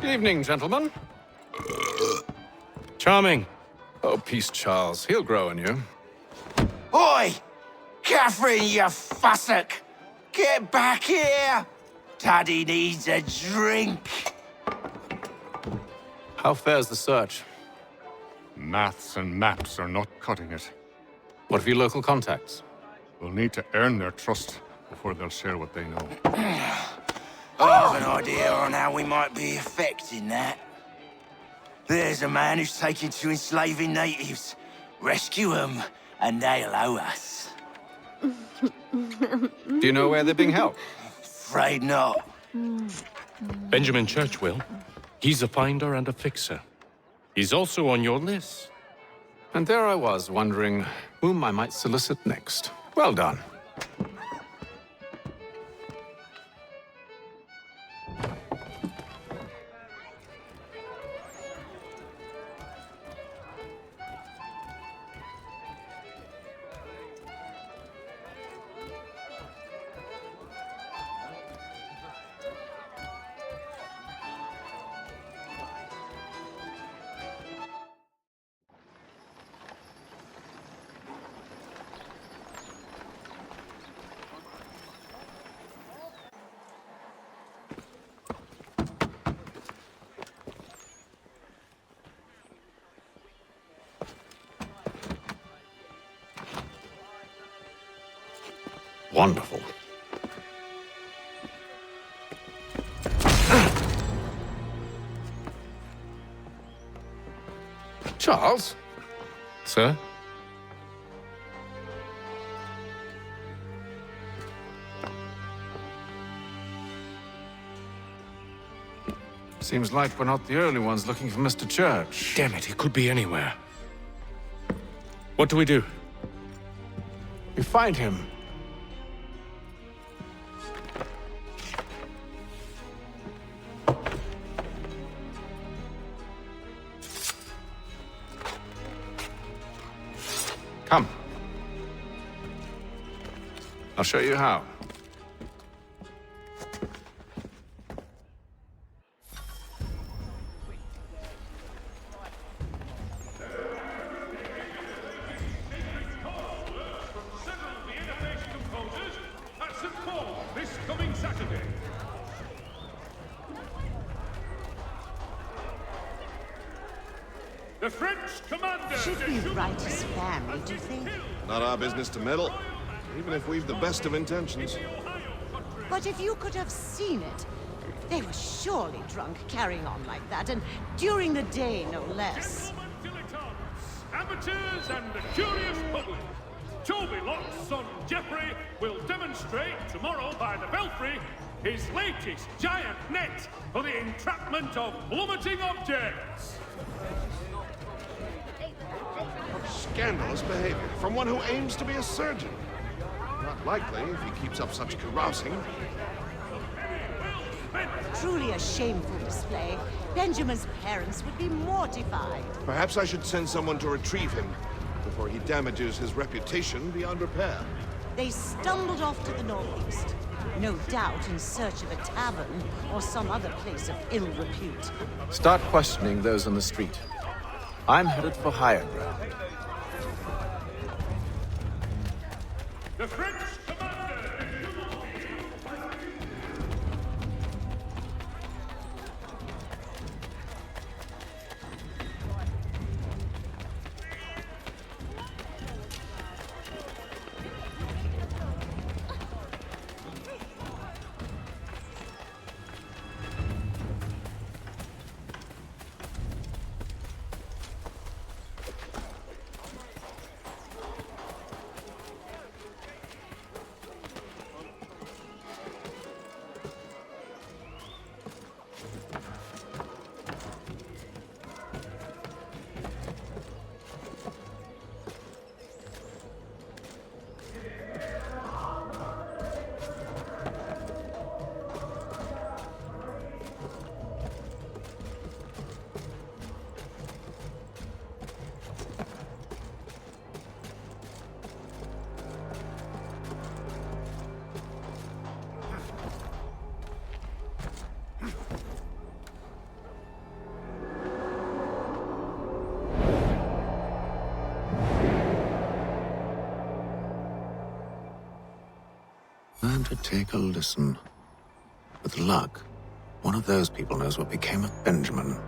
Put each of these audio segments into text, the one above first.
Evening, gentlemen. Charming. Oh, peace, Charles. He'll grow on you. Oi! Catherine, you fussock! Get back here! Daddy needs a drink. How fares the search? Maths and maps are not cutting it. What of your local contacts? We'll need to earn their trust before they'll share what they know. I have an idea on how we might be affecting that. There's a man who's taken to enslaving natives. Rescue them, and they'll owe us. Do you know where they're being held? Afraid not. Benjamin Church will. He's a finder and a fixer. He's also on your list. And there I was, wondering whom I might solicit next. Well done. Wonderful. Charles? Sir? Seems like we're not the only ones looking for Mr. Church. Damn it, he could be anywhere. What do we do? You find him. Come. I'll show you how. The French commander! Should we write his family, do you think? Not our business to meddle, even if we've the best of intentions. But if you could have seen it, they were surely drunk carrying on like that, and during the day, no less. Gentlemen dilettantes, amateurs and the curious public, Toby Locke's son Geoffrey will demonstrate tomorrow by the Belfry his latest giant net for the entrapment of plummeting objects. Scandalous behavior from one who aims to be a surgeon. Not likely if he keeps up such carousing. Truly a shameful display. Benjamin's parents would be mortified. Perhaps I should send someone to retrieve him before he damages his reputation beyond repair. They stumbled off to the northeast, no doubt in search of a tavern or some other place of ill repute. Start questioning those on the street. I'm headed for higher ground. The French commander! Time to take a listen. With luck, one of those people knows what became of Benjamin.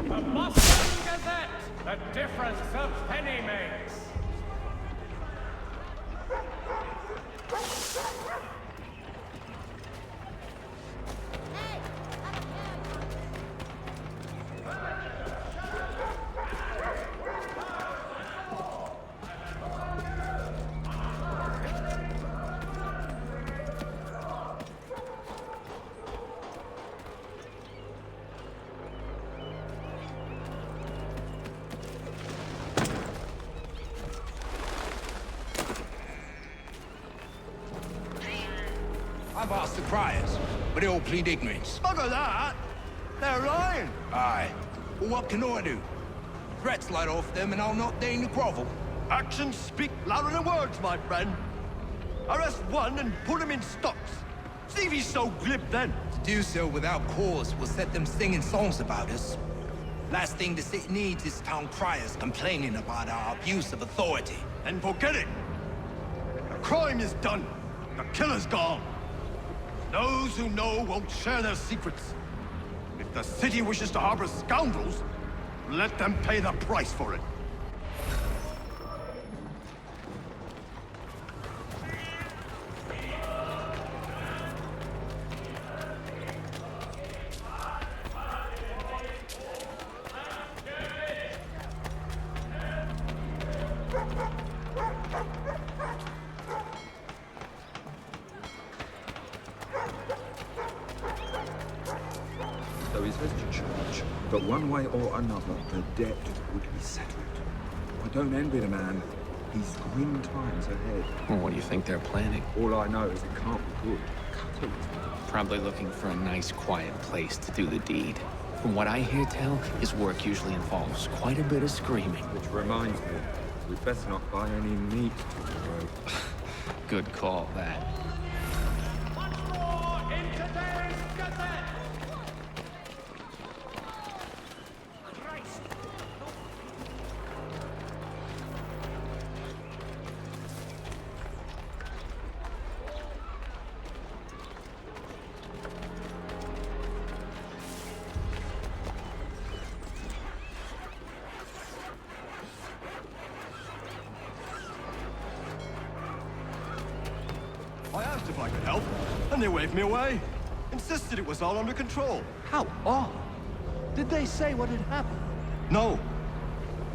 The Boston Gazette! The difference a penny makes! I've asked the criers, but they all plead ignorance. Bugger that! They're lying! Aye. Well, what can I do? Threats light off them and I'll not deign to grovel. Actions speak louder than words, my friend. Arrest one and put him in stocks. See if he's so glib then. To do so without cause will set them singing songs about us. Last thing the city needs is town criers complaining about our abuse of authority. And forget it. The crime is done. The killer's gone. Those who know won't share their secrets. If the city wishes to harbor scoundrels, let them pay the price for it. So he says to church, but one way or another, the debt would be settled. I don't envy the man. He's grim times ahead. Well, what do you think they're planning? All I know is it can't be good. Cut it. Probably looking for a nice, quiet place to do the deed. From what I hear tell, his work usually involves quite a bit of screaming. Which reminds me, we'd best not buy any meat tomorrow. Good call, that. Much more in today's Gazette! Christ! I asked if I could help, and they waved me away. Insisted it was all under control. How odd. Did they say what had happened? No.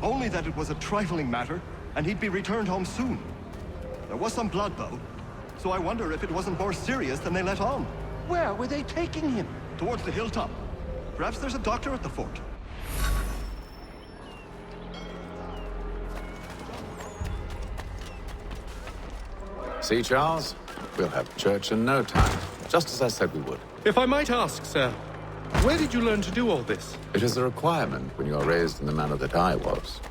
Only that it was a trifling matter, and he'd be returned home soon. There was some blood, though, so I wonder if it wasn't more serious than they let on. Where were they taking him? Towards the hilltop. Perhaps there's a doctor at the fort. See, Charles? We'll have church in no time, just as I said we would. If I might ask, sir, where did you learn to do all this? It is a requirement when you are raised in the manner that I was.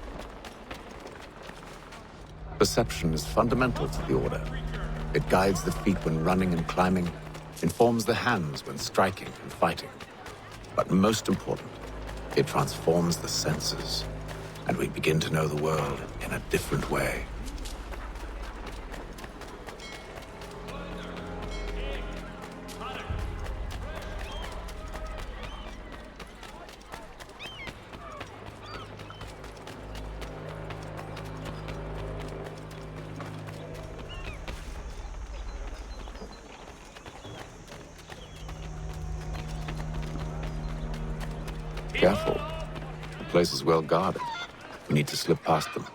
Perception is fundamental to the Order. It guides the feet when running and climbing, informs the hands when striking and fighting. But most important, it transforms the senses, and we begin to know the world in a different way. Careful. The place is well guarded. We need to slip past them.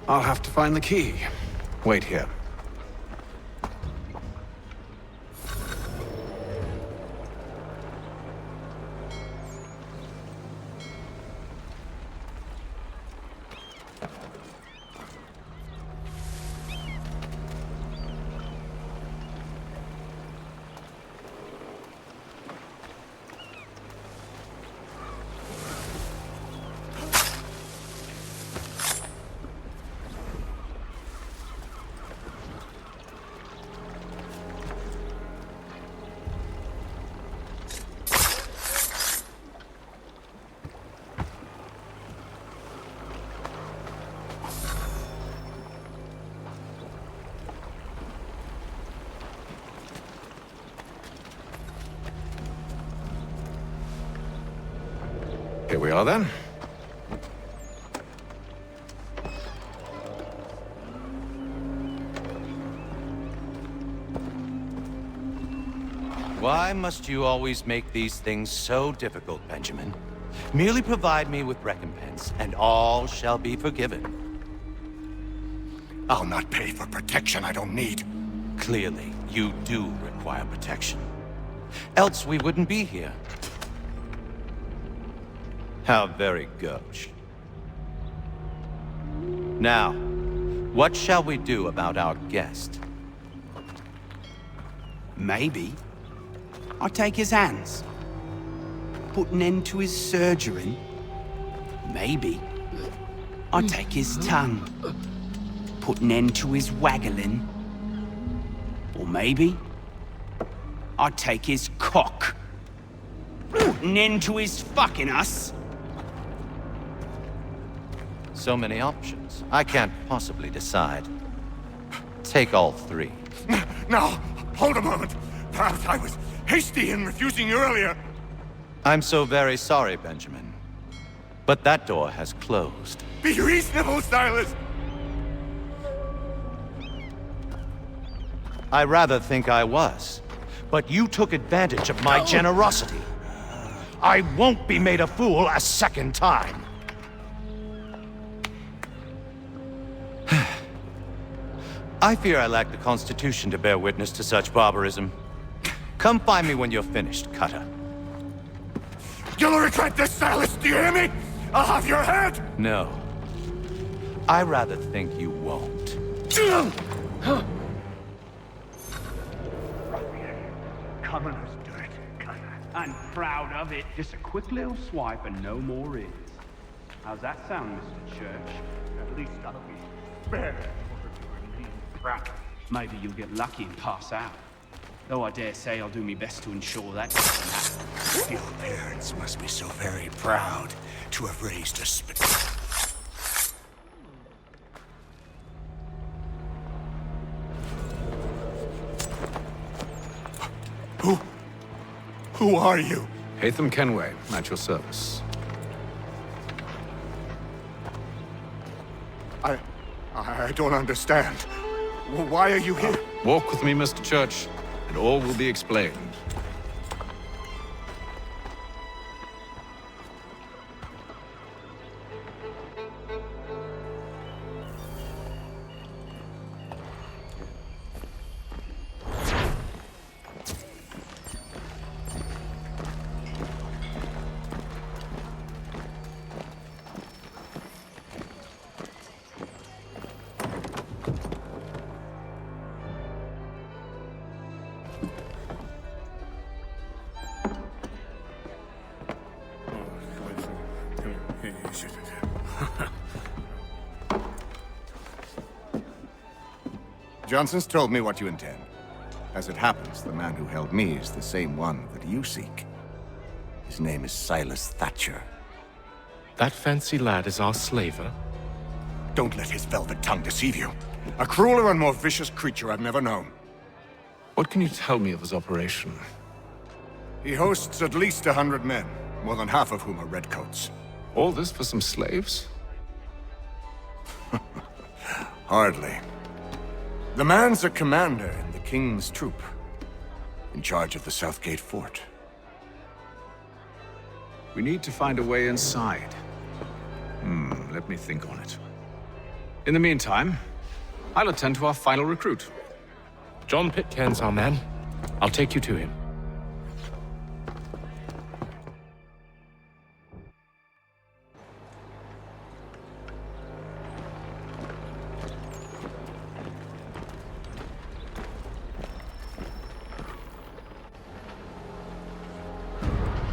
I'll have to find the key. Wait here. Here we are, then. Why must you always make these things so difficult, Benjamin? Merely provide me with recompense, and all shall be forgiven. I'll not pay for protection I don't need. Clearly, you do require protection. Else we wouldn't be here. How very gauche. Now, what shall we do about our guest? Maybe I'll take his hands. Put an end to his surgery. Maybe I'll take his tongue. Put an end to his waggling. Or maybe I'll take his cock. Put an end to his fucking us. So many options. I can't possibly decide. Take all three. Now, hold a moment. Perhaps I was hasty in refusing you earlier. I'm so very sorry, Benjamin. But that door has closed. Be reasonable, Silas! I rather think I was. But you took advantage of my generosity. I won't be made a fool a second time. I fear I lack the constitution to bear witness to such barbarism. Come find me when you're finished, Cutter. You'll regret this, Silas, do you hear me? I'll have your head! No. I rather think you won't. Commoner's dirt. I'm proud of it. Just a quick little swipe and no more is. How's that sound, Mr. Church? At least I'll be spared. Maybe you'll get lucky and pass out. Though I dare say I'll do my best to ensure that doesn't happen. Your parents must be so very proud to have raised a Who are you? Hatham Kenway, at your service. I don't understand. Why are you here? Walk with me, Mr. Church, and all will be explained. Johnson's told me what you intend. As it happens, the man who held me is the same one that you seek. His name is Silas Thatcher. That fancy lad is our slaver? Don't let his velvet tongue deceive you. A crueler and more vicious creature I've never known. What can you tell me of his operation? He hosts at least 100 men, more than half of whom are redcoats. All this for some slaves? Hardly. The man's a commander in the King's troop, in charge of the Southgate Fort. We need to find a way inside. Let me think on it. In the meantime, I'll attend to our final recruit. John Pitcairn's our man. I'll take you to him.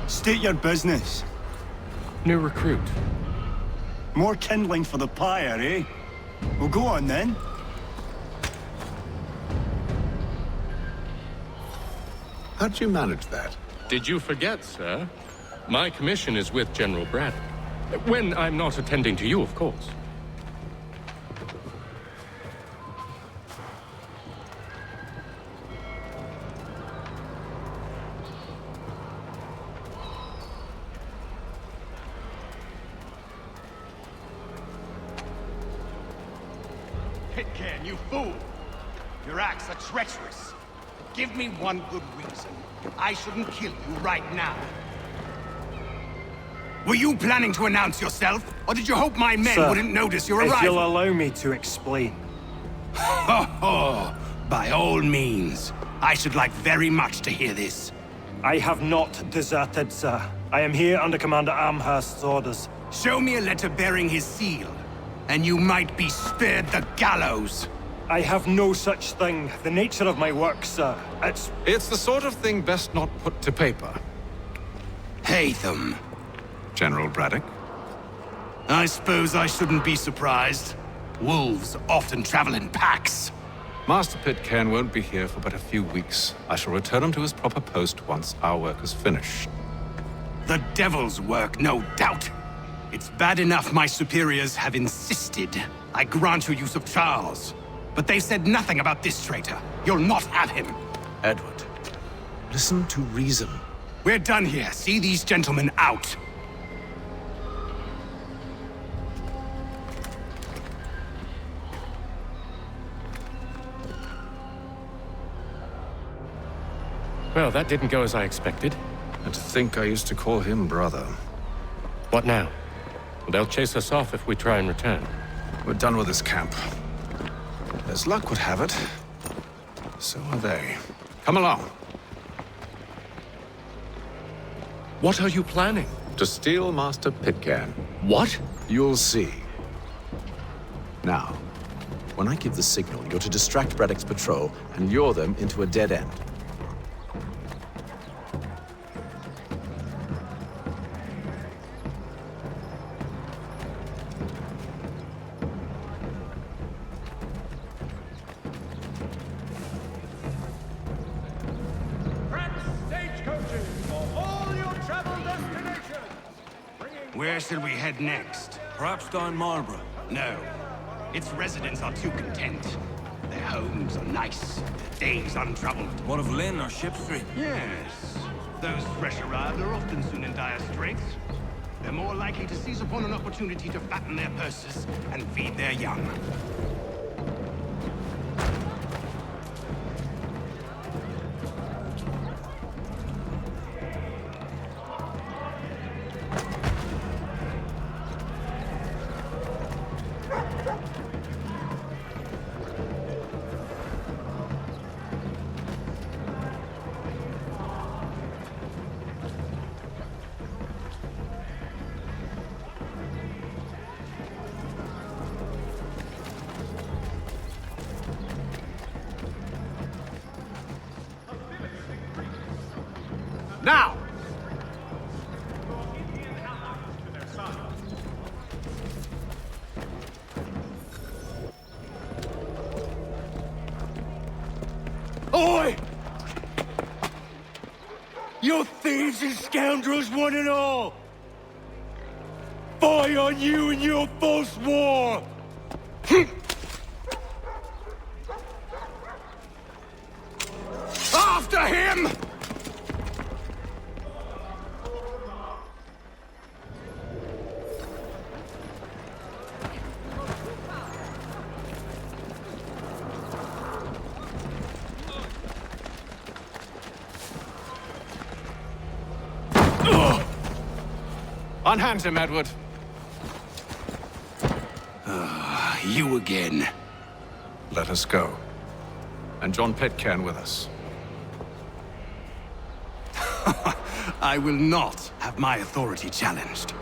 State your business. New recruit. More kindling for the pyre, eh? Well, go on then. How'd you manage that? Did you forget, sir? My commission is with General Brad. When I'm not attending to you, of course. Pitcairn, you fool! Your acts are treacherous. Give me one good reason. I shouldn't kill you right now. Were you planning to announce yourself? Or did you hope my men wouldn't notice your arrival? If you'll allow me to explain. Ho ho! By all means. I should like very much to hear this. I have not deserted, sir. I am here under Commander Amherst's orders. Show me a letter bearing his seal, and you might be spared the gallows. I have no such thing. The nature of my work, sir, It's the sort of thing best not put to paper. Hatham. General Braddock? I suppose I shouldn't be surprised. Wolves often travel in packs. Master Pitcairn won't be here for but a few weeks. I shall return him to his proper post once our work is finished. The devil's work, no doubt. It's bad enough my superiors have insisted I grant you use of Charles. But they've said nothing about this traitor. You'll not have him. Edward, listen to reason. We're done here. See these gentlemen out. Well, that didn't go as I expected. And to think I used to call him brother. What now? They'll chase us off if we try and return. We're done with this camp. As luck would have it, so are they. Come along. What are you planning? To steal Master Pitcairn. What? You'll see. Now, when I give the signal, you're to distract Braddock's patrol and lure them into a dead end. Where shall we head next? Perhaps down Marlborough. No. Its residents are too content. Their homes are nice, their days untroubled. What of Lynn or Ship Street? Yes. Those fresh arrived are often soon in dire straits. They're more likely to seize upon an opportunity to fatten their purses and feed their young. Now! Oi! You thieves and scoundrels, one and all! Fie on you and your false war! After him! Unhand him, Edward. You again. Let us go. And John Pitcairn with us. I will not have my authority challenged.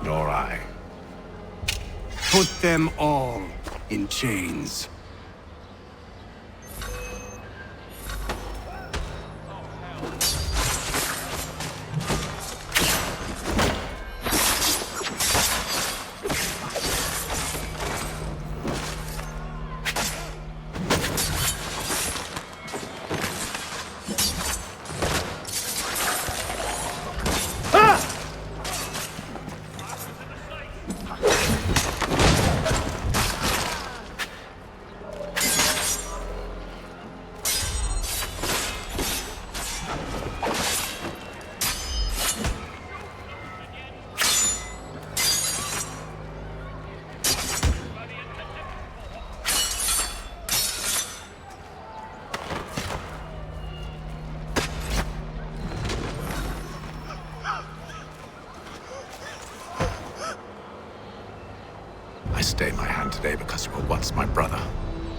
Nor I. Put them all in chains. I stay my hand today because you were once my brother,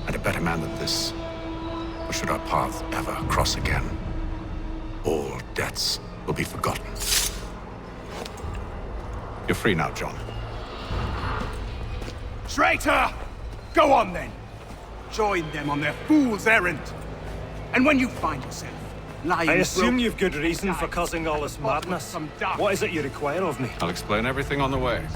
and a better man than this. Or should our paths ever cross again, all debts will be forgotten. You're free now, John. Traitor! Go on then! Join them on their fool's errand! And when you find yourself lying... I assume you've good reason for causing all this madness. What is it you require of me? I'll explain everything on the way.